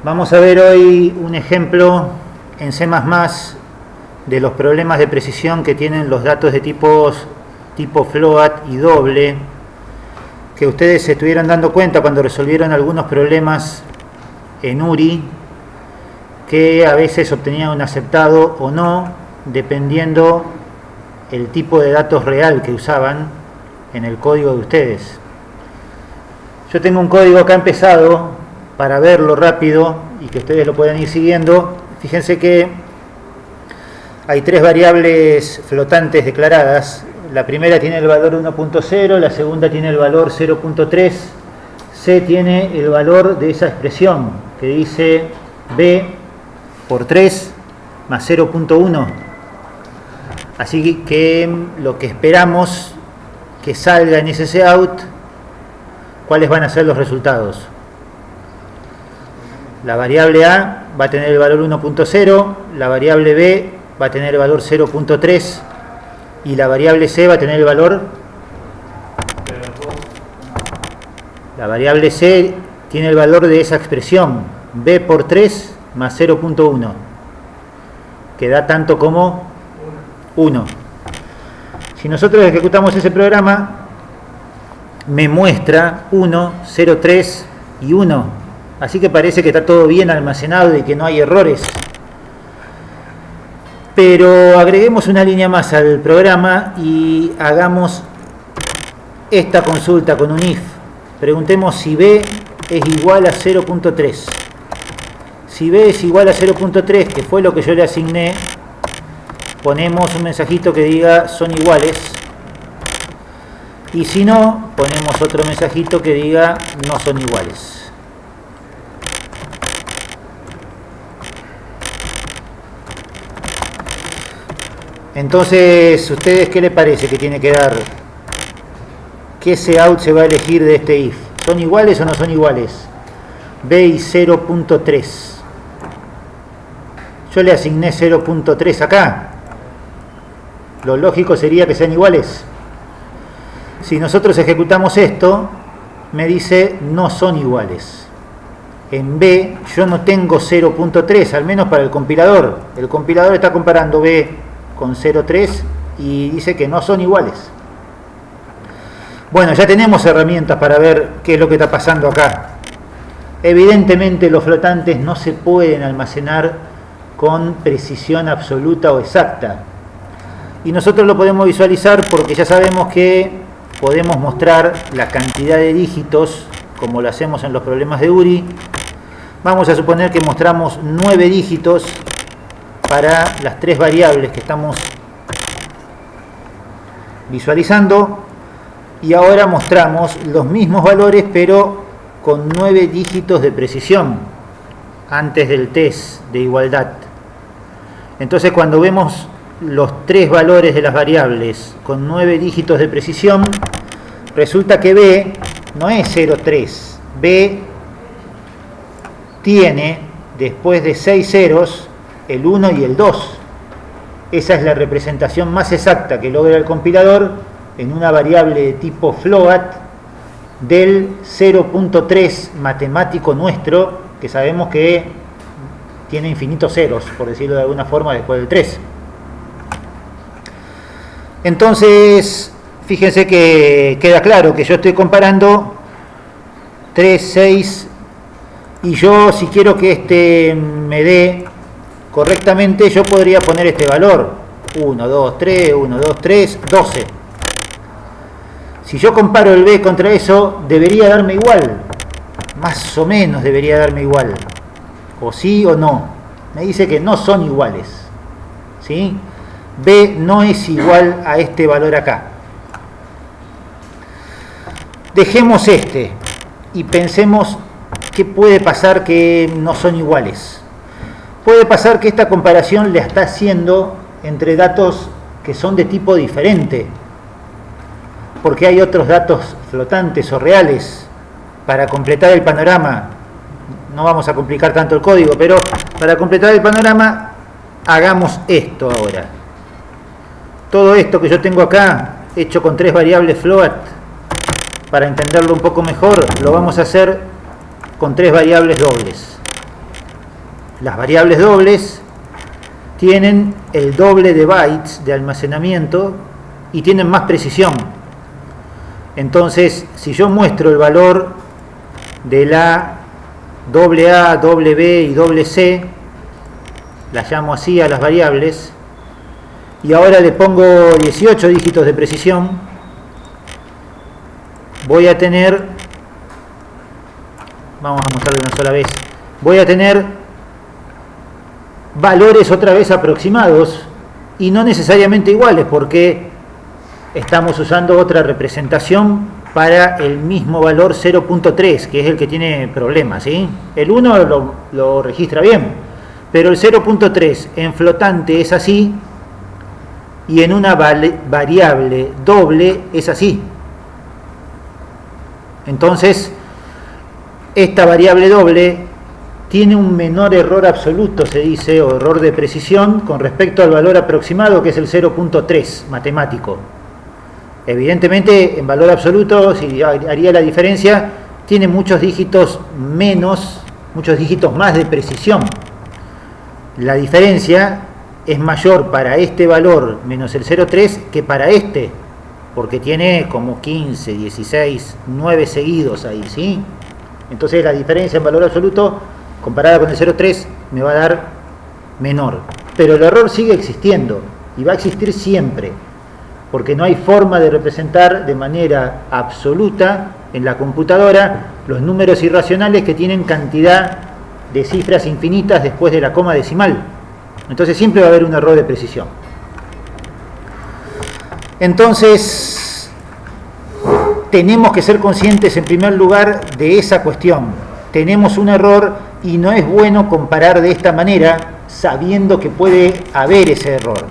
Vamos a ver hoy un ejemplo en C++ de los problemas de precisión que tienen los datos de tipo float y doble, que ustedes se estuvieron dando cuenta cuando resolvieron algunos problemas en URI, que a veces obtenían un aceptado o no, dependiendo el tipo de datos real que usaban en el código de ustedes. Yo tengo un código acá empezado para verlo rápido y que ustedes lo puedan ir siguiendo. Fíjense que hay tres variables flotantes declaradas. La primera tiene el valor 1.0, la segunda tiene el valor 0.3, C tiene el valor de esa expresión que dice B por 3 más 0.1. Así que lo que esperamos que salga en ese out, ¿cuáles van a ser los resultados? La variable A va a tener el valor 1.0, la variable B va a tener el valor 0.3 y la variable C va a tener el valor... La variable C tiene el valor de esa expresión, B por 3 más 0.1, que da tanto como 1. Si nosotros ejecutamos ese programa, me muestra 1, 0, 3 y 1. Así que parece que está todo bien almacenado y que no hay errores. Pero agreguemos una línea más al programa y hagamos esta consulta con un if. Preguntemos si B es igual a 0.3. Si B es igual a 0.3, que fue lo que yo le asigné, ponemos un mensajito que diga son iguales. Y si no, ponemos otro mensajito que diga no son iguales. Entonces, ¿ustedes qué les parece que tiene que dar? ¿Qué out se va a elegir de este if? ¿Son iguales o no son iguales? B y 0.3. Yo le asigné 0.3 acá. Lo lógico sería que sean iguales. Si nosotros ejecutamos esto, me dice no son iguales. En B yo no tengo 0.3, al menos para el compilador. El compilador está comparando B con 0.3 y dice que no son iguales. Bueno, ya tenemos herramientas para ver qué es lo que está pasando acá. Evidentemente los flotantes no se pueden almacenar con precisión absoluta o exacta. Y nosotros lo podemos visualizar porque ya sabemos que podemos mostrar la cantidad de dígitos como lo hacemos en los problemas de URI. Vamos a suponer que mostramos 9 dígitos para las tres variables que estamos visualizando y ahora mostramos los mismos valores pero con 9 dígitos de precisión antes del test de igualdad. Entonces cuando vemos los tres valores de las variables con 9 dígitos de precisión, resulta que B no es 0,3. B tiene, después de 6 ceros, el 1 y el 2. Esa es la representación más exacta que logra el compilador en una variable de tipo float del 0.3 matemático nuestro, que sabemos que tiene infinitos ceros, por decirlo de alguna forma, después del 3. Entonces, fíjense que queda claro que yo estoy comparando 3, 6, y yo si quiero que este me dé correctamente, yo podría poner este valor 1, 2, 3, 1, 2, 3, 12. Si yo comparo el B contra eso, debería darme igual, más o menos debería darme igual, o sí o no. Me dice que no son iguales, ¿sí? B no es igual a este valor acá. Dejemos este y pensemos qué puede pasar que no son iguales. Puede pasar que esta comparación la está haciendo entre datos que son de tipo diferente, porque hay otros datos flotantes o reales. Para completar el panorama, no vamos a complicar tanto el código, pero para completar el panorama, hagamos esto ahora. Todo esto que yo tengo acá, hecho con tres variables float, para entenderlo un poco mejor, lo vamos a hacer con tres variables dobles. las variables dobles tienen el doble de bytes de almacenamiento y tienen más precisión. Entonces, si yo muestro el valor de la doble A, doble B y doble C, las llamo así a las variables, y ahora le pongo 18 dígitos de precisión, voy a tener, vamos a mostrarlo una sola vez, voy a tener valores otra vez aproximados y no necesariamente iguales, porque estamos usando otra representación para el mismo valor 0.3, que es el que tiene problemas, ¿sí? El 1 lo registra bien, pero el 0.3 en flotante es así y en una variable doble es así. Entonces, esta variable doble tiene un menor error absoluto, se dice, o error de precisión con respecto al valor aproximado, que es el 0.3 matemático. Evidentemente, en valor absoluto, si haría la diferencia, tiene muchos dígitos menos, muchos dígitos más de precisión. La diferencia es mayor para este valor menos el 0.3 que para este, porque tiene como 15, 16, 9 seguidos ahí, ¿sí? Entonces la diferencia en valor absoluto comparada con el 0.3 me va a dar menor. Pero el error sigue existiendo y va a existir siempre, porque no hay forma de representar de manera absoluta en la computadora los números irracionales que tienen cantidad de cifras infinitas después de la coma decimal. Entonces siempre va a haber un error de precisión. Entonces tenemos que ser conscientes en primer lugar de esa cuestión. Tenemos un error y no es bueno comparar de esta manera sabiendo que puede haber ese error.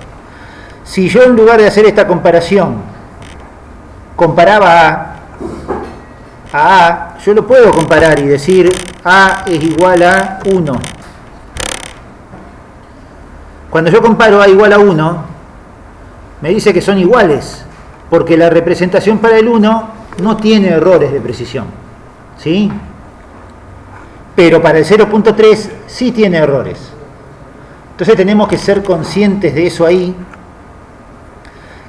Si yo en lugar de hacer esta comparación comparaba a A, yo lo puedo comparar y decir A es igual a 1. Cuando yo comparo A igual a 1, me dice que son iguales, porque la representación para el 1 no tiene errores de precisión, ¿sí? Pero para el 0.3 sí tiene errores. Entonces tenemos que ser conscientes de eso ahí.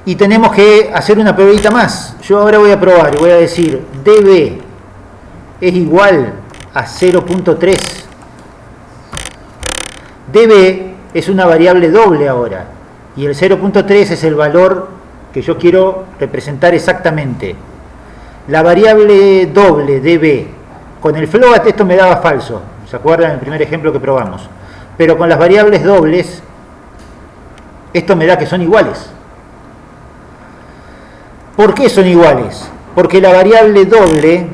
Y tenemos que hacer una probadita más. Yo ahora voy a probar y voy a decir dB es igual a 0.3. dB es una variable doble ahora. Y el 0.3 es el valor que yo quiero representar exactamente. La variable doble dB, con el float esto me daba falso. ¿Se acuerdan el primer ejemplo que probamos? Pero con las variables dobles, esto me da que son iguales. ¿Por qué son iguales? Porque la variable doble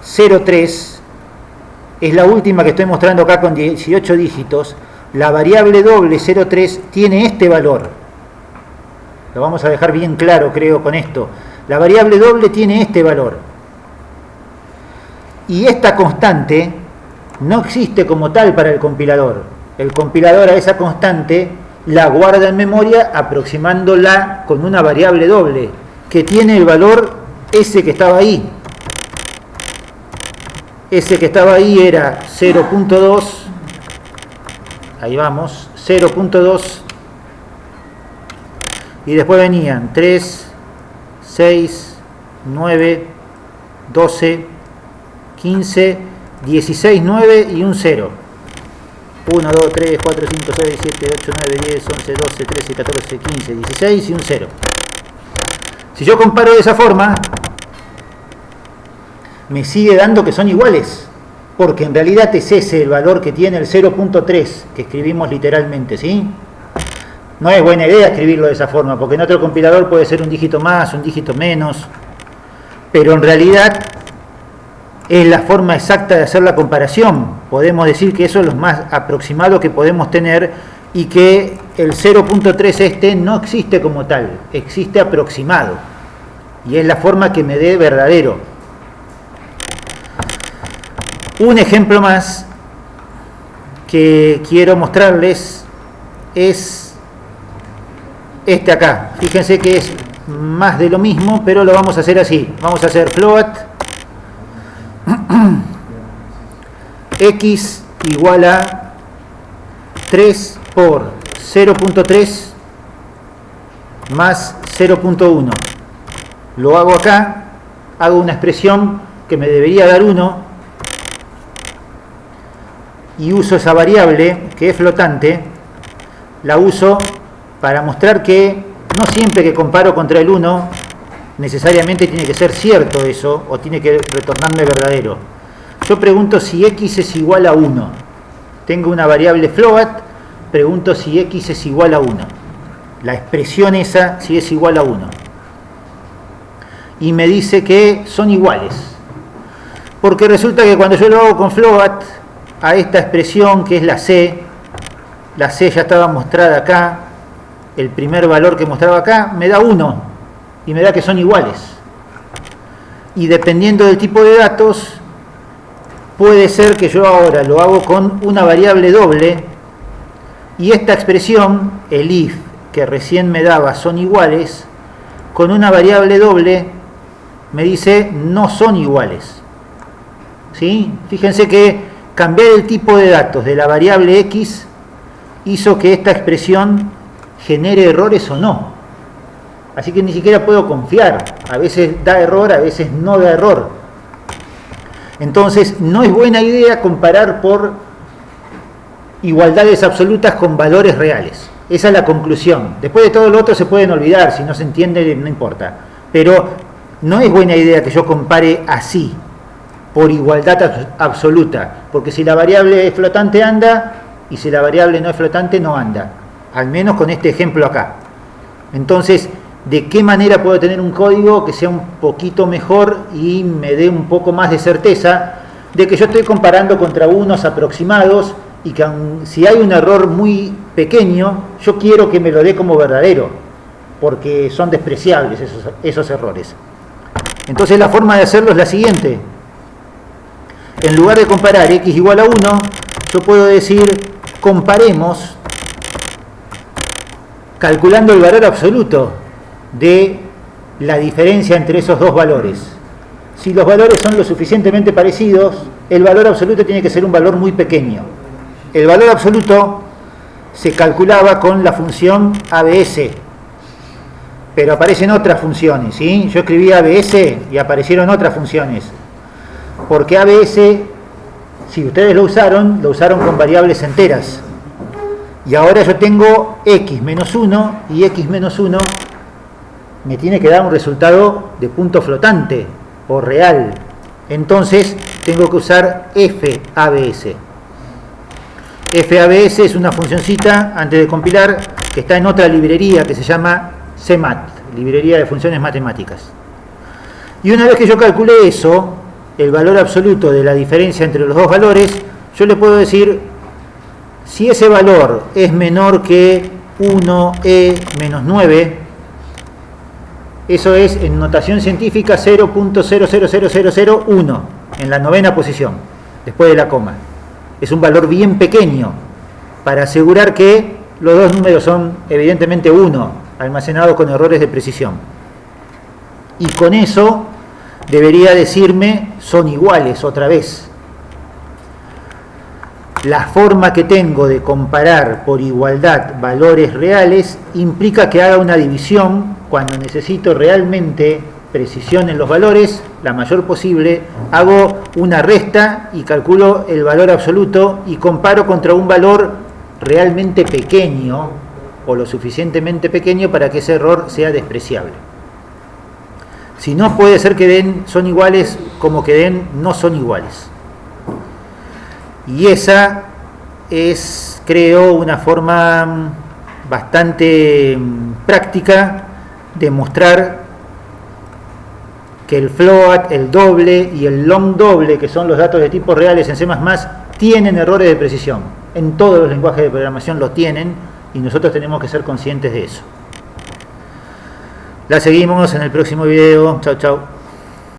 0.3 es la última que estoy mostrando acá con 18 dígitos. La variable doble 0.3 tiene este valor. Lo vamos a dejar bien claro, creo, con esto. La variable doble tiene este valor. Y esta constante no existe como tal para el compilador. El compilador a esa constante la guarda en memoria aproximándola con una variable doble que tiene el valor ese que estaba ahí. Ese que estaba ahí era 0.2. Ahí vamos, 0.2. Y después venían 3, 6, 9, 12, 15, 16, 9 y un 0. 1, 2, 3, 4, 5, 6, 7, 8, 9, 10, 11, 12, 13, 14, 15, 16 y un 0. Si yo comparo de esa forma, me sigue dando que son iguales, porque en realidad es ese el valor que tiene el 0.3 que escribimos literalmente, ¿sí? No es buena idea escribirlo de esa forma, porque en otro compilador puede ser un dígito más, un dígito menos, pero en realidad es la forma exacta de hacer la comparación. Podemos decir que eso es lo más aproximado que podemos tener y que el 0.3 este no existe como tal, existe aproximado. Y es la forma que me dé verdadero. Un ejemplo más que quiero mostrarles es este acá. Fíjense que es más de lo mismo, pero lo vamos a hacer así. Vamos a hacer float x igual a 3 por 0.3 más 0.1. Lo hago acá, hago una expresión que me debería dar 1 y uso esa variable que es flotante, la uso para mostrar que no siempre que comparo contra el 1 necesariamente tiene que ser cierto eso o tiene que retornarme verdadero. Yo pregunto si x es igual a 1. Tengo una variable float, pregunto si x es igual a 1. La expresión esa si es igual a 1. Y me dice que son iguales. Porque resulta que cuando yo lo hago con float, a esta expresión que es la c ya estaba mostrada acá, el primer valor que mostraba acá me da 1 y me da que son iguales. Y dependiendo del tipo de datos, puede ser que yo ahora lo hago con una variable doble y esta expresión, el if que recién me daba son iguales, con una variable doble me dice no son iguales. ¿Sí? Fíjense que cambiar el tipo de datos de la variable x hizo que esta expresión genere errores o no. Así que ni siquiera puedo confiar. A veces da error, a veces no da error. Entonces no es buena idea comparar por igualdades absolutas con valores reales. Esa es la conclusión. Después de todo lo otro se pueden olvidar, si no se entiende no importa. Pero no es buena idea que yo compare así, por igualdad absoluta, porque si la variable es flotante anda, y si la variable no es flotante no anda, al menos con este ejemplo acá. Entonces, ¿de qué manera puedo tener un código que sea un poquito mejor y me dé un poco más de certeza de que yo estoy comparando contra unos aproximados y que si hay un error muy pequeño, yo quiero que me lo dé como verdadero, porque son despreciables esos errores? Entonces la forma de hacerlo es la siguiente. En lugar de comparar x igual a 1, yo puedo decir comparemos calculando el valor absoluto de la diferencia entre esos dos valores. Si los valores son lo suficientemente parecidos, el valor absoluto tiene que ser un valor muy pequeño. El valor absoluto se calculaba con la función ABS, pero aparecen otras funciones, ¿sí? Yo escribí ABS y aparecieron otras funciones, porque ABS, si ustedes lo usaron con variables enteras. Y ahora yo tengo x menos 1 y x menos 1 me tiene que dar un resultado de punto flotante o real. Entonces tengo que usar FABS. FABS es una funcioncita, antes de compilar, que está en otra librería que se llama CMAT, librería de funciones matemáticas. Y una vez que yo calculé eso, el valor absoluto de la diferencia entre los dos valores, yo le puedo decir, si ese valor es menor que 1e menos 9, eso es en notación científica 0.000001, en la novena posición, después de la coma. Es un valor bien pequeño, para asegurar que los dos números son evidentemente 1, almacenado con errores de precisión. Y con eso debería decirme son iguales otra vez. La forma que tengo de comparar por igualdad valores reales implica que haga una división cuando necesito realmente precisión en los valores, la mayor posible, hago una resta y calculo el valor absoluto y comparo contra un valor realmente pequeño o lo suficientemente pequeño para que ese error sea despreciable. Si no, puede ser que den son iguales como que den no son iguales. Y esa es, creo, una forma bastante práctica de mostrar que el float, el doble y el long doble, que son los datos de tipos reales en C++, tienen errores de precisión. En todos los lenguajes de programación lo tienen y nosotros tenemos que ser conscientes de eso. La seguimos en el próximo video. Chau, chau.